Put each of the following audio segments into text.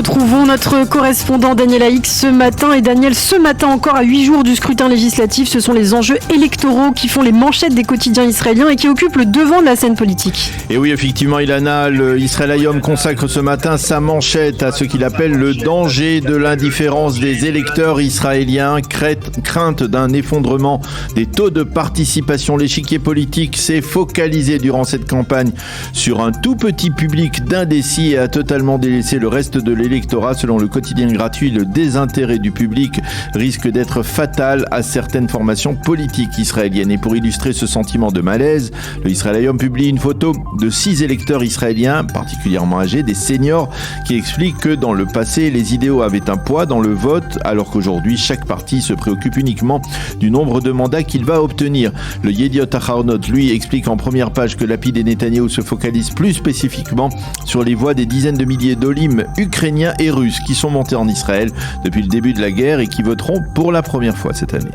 retrouvons notre correspondant Daniel Haïk ce matin. Et Daniel, ce matin encore, à 8 jours du scrutin législatif, ce sont les enjeux électoraux qui font les manchettes des quotidiens israéliens et qui occupent le devant de la scène politique. Et oui, effectivement, Ilana, le Israël Hayom consacre ce matin sa manchette à ce qu'il appelle le danger de l'indifférence des électeurs israéliens, crainte d'un effondrement des taux de participation. L'échiquier politique s'est focalisé durant cette campagne sur un tout petit public d'indécis et a totalement délaissé le reste de l'électorat. Selon le quotidien gratuit, le désintérêt du public risque d'être fatal à certaines formations politiques israéliennes. Et pour illustrer ce sentiment de malaise, le Israël Hayom publie une photo de 6 électeurs israéliens, particulièrement âgés, des seniors, qui expliquent que dans le passé, les idéaux avaient un poids dans le vote, alors qu'aujourd'hui, chaque parti se préoccupe uniquement du nombre de mandats qu'il va obtenir. Le Yediot Aharonot, lui, explique en première page que Lapid et Netanyahou se focalisent plus spécifiquement sur les voix des dizaines de milliers d'olim ukrainiens et russes qui sont montés en Israël depuis le début de la guerre et qui voteront pour la première fois cette année.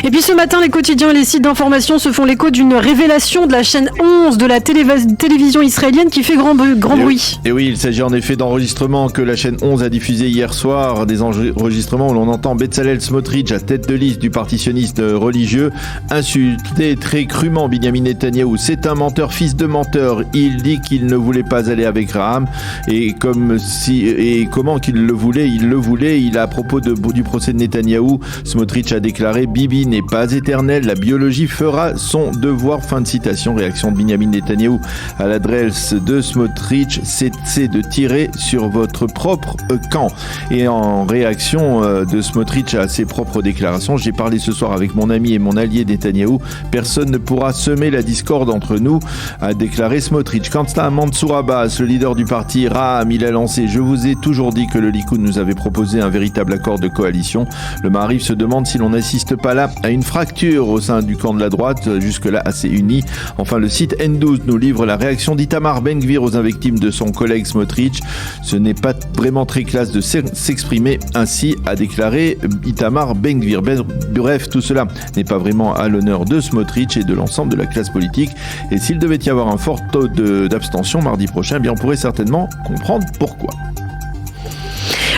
Et puis ce matin, les quotidiens et les sites d'information se font l'écho d'une révélation de la chaîne 11 de la télévision israélienne qui fait grand bruit. Et oui, il s'agit en effet d'enregistrements que la chaîne 11 a diffusés hier soir, des enregistrements où l'on entend Bezalel Smotrich, à tête de liste du parti sioniste religieux, insulter très crûment Binyamin Netanyahou. C'est un menteur, fils de menteur. Il dit qu'il ne voulait pas aller avec Raham et comment qu'il le voulait, il le voulait. À propos du procès de Netanyahou, Smotrich a déclaré: Bibi n'est pas éternel, la biologie fera son devoir. Fin de citation. Réaction de Binyamin Netanyahou à l'adresse de Smotrich: c'est de tirer sur votre propre camp. Et en réaction de Smotrich à ses propres déclarations: j'ai parlé ce soir avec mon ami et mon allié Netanyahou, personne ne pourra semer la discorde entre nous, a déclaré Smotrich. Quant à Mansour Abbas, le leader du parti Raham, il a lancé: je vous ai toujours dit que le Likoud nous avait proposé un véritable accord de coalition. Le Maariv se demande si l'on n'assiste pas là à une fracture au sein du camp de la droite, jusque-là assez uni. Enfin, le site N12 nous livre la réaction d'Itamar Ben-Gvir aux invectives de son collègue Smotrich. Ce n'est pas vraiment très classe de s'exprimer ainsi, a déclaré Itamar Ben-Gvir. Bref, tout cela n'est pas vraiment à l'honneur de Smotrich et de l'ensemble de la classe politique. Et s'il devait y avoir un fort taux d'abstention mardi prochain, eh bien on pourrait certainement comprendre pourquoi.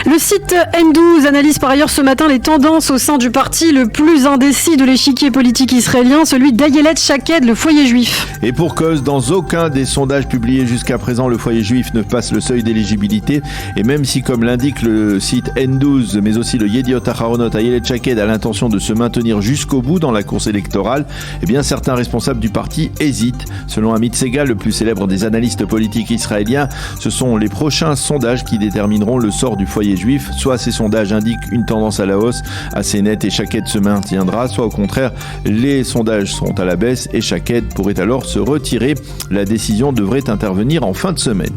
Le site N12 analyse par ailleurs ce matin les tendances au sein du parti le plus indécis de l'échiquier politique israélien, celui d'Ayelet Shaked, le foyer juif. Et pour cause, dans aucun des sondages publiés jusqu'à présent, le foyer juif ne passe le seuil d'éligibilité. Et même si, comme l'indique le site N12, mais aussi le Yediot Aharonot, Ayelet Shaked a l'intention de se maintenir jusqu'au bout dans la course électorale, eh bien certains responsables du parti hésitent. Selon Amit Segal, le plus célèbre des analystes politiques israéliens, ce sont les prochains sondages qui détermineront le sort du foyer juif. Soit ces sondages indiquent une tendance à la hausse assez nette et Shaked se maintiendra, soit au contraire les sondages seront à la baisse et Shaked pourrait alors se retirer. La décision devrait intervenir en fin de semaine.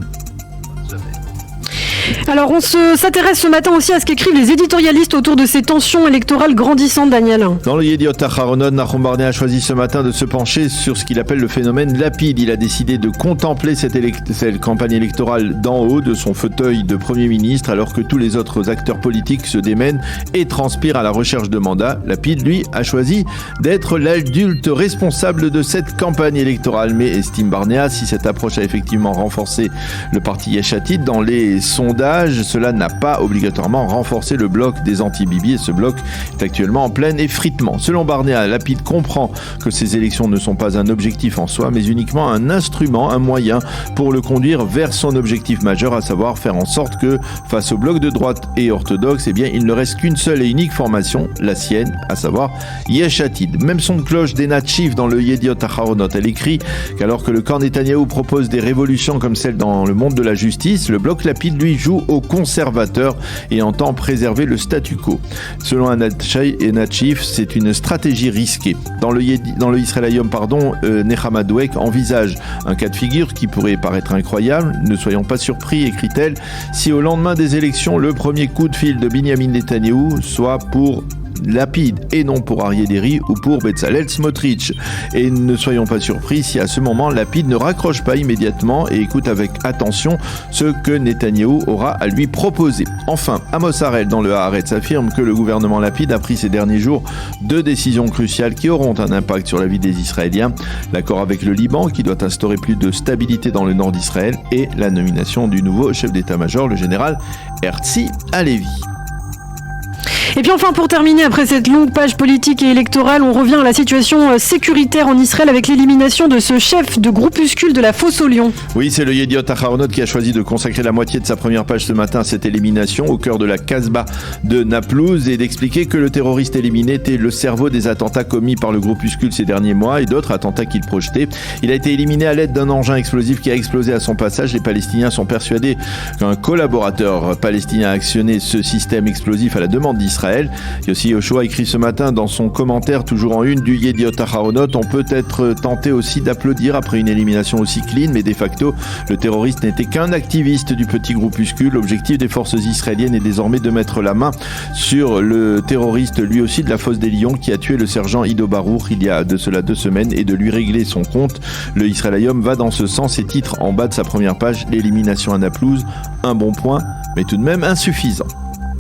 Alors on s'intéresse ce matin aussi à ce qu'écrivent les éditorialistes autour de ces tensions électorales grandissantes, Daniel. Dans le Yediot Aharonot, Nahum Barnea a choisi ce matin de se pencher sur ce qu'il appelle le phénomène Lapid. Il a décidé de contempler cette campagne électorale d'en haut de son fauteuil de Premier ministre, alors que tous les autres acteurs politiques se démènent et transpirent à la recherche de mandats. Lapid, lui, a choisi d'être l'adulte responsable de cette campagne électorale. Mais estime Barnea, si cette approche a effectivement renforcé le parti Yesh Atid dans les sondages, cela n'a pas obligatoirement renforcé le bloc des anti-Bibi et ce bloc est actuellement en plein effritement. Selon Barnea, Lapid comprend que ces élections ne sont pas un objectif en soi, mais uniquement un instrument, un moyen pour le conduire vers son objectif majeur, à savoir faire en sorte que, face au bloc de droite et orthodoxe, eh bien, il ne reste qu'une seule et unique formation, la sienne, à savoir Yesh Atid. Même son de cloche d'Enat Schiff dans le Yediot Aharonot, elle écrit qu'alors que le camp Netanyahou propose des révolutions comme celle dans le monde de la justice, le bloc Lapid, lui, joue aux conservateurs et entend préserver le statu quo. Selon Enat Schiff, c'est une stratégie risquée. Dans le Israël Hayom, Nechama Dweck envisage un cas de figure qui pourrait paraître incroyable. Ne soyons pas surpris, écrit-elle, si au lendemain des élections, le premier coup de fil de Binyamin Netanyahou soit pour Lapid et non pour Aryeh Deri ou pour Bezalel Smotrich. Et ne soyons pas surpris si à ce moment Lapid ne raccroche pas immédiatement et écoute avec attention ce que Netanyahou aura à lui proposer. Enfin, Amos Harel dans le Haaretz affirme que le gouvernement Lapid a pris ces derniers jours 2 décisions cruciales qui auront un impact sur la vie des Israéliens. L'accord avec le Liban qui doit instaurer plus de stabilité dans le nord d'Israël et la nomination du nouveau chef d'état-major, le général Herzi Halevi. Et puis enfin, pour terminer, après cette longue page politique et électorale, on revient à la situation sécuritaire en Israël avec l'élimination de ce chef de groupuscule de la Fosse aux Lions. Oui, c'est le Yediot Aharonot qui a choisi de consacrer la moitié de sa première page ce matin à cette élimination au cœur de la Casbah de Naplouse et d'expliquer que le terroriste éliminé était le cerveau des attentats commis par le groupuscule ces derniers mois et d'autres attentats qu'il projetait. Il a été éliminé à l'aide d'un engin explosif qui a explosé à son passage. Les Palestiniens sont persuadés qu'un collaborateur palestinien a actionné ce système explosif à la demande d'Israël. Yossi Yoshua écrit ce matin dans son commentaire toujours en une du Yediot Aharonot: on peut être tenté aussi d'applaudir après une élimination aussi clean, mais de facto le terroriste n'était qu'un activiste du petit groupuscule. L'objectif des forces israéliennes est désormais de mettre la main sur le terroriste lui aussi de la Fosse des Lions qui a tué le sergent Ido Barour il y a de cela 2 semaines et de lui régler son compte. Le Israël Hayom va dans ce sens et titre en bas de sa première page: l'élimination à Naplouse, un bon point mais tout de même insuffisant.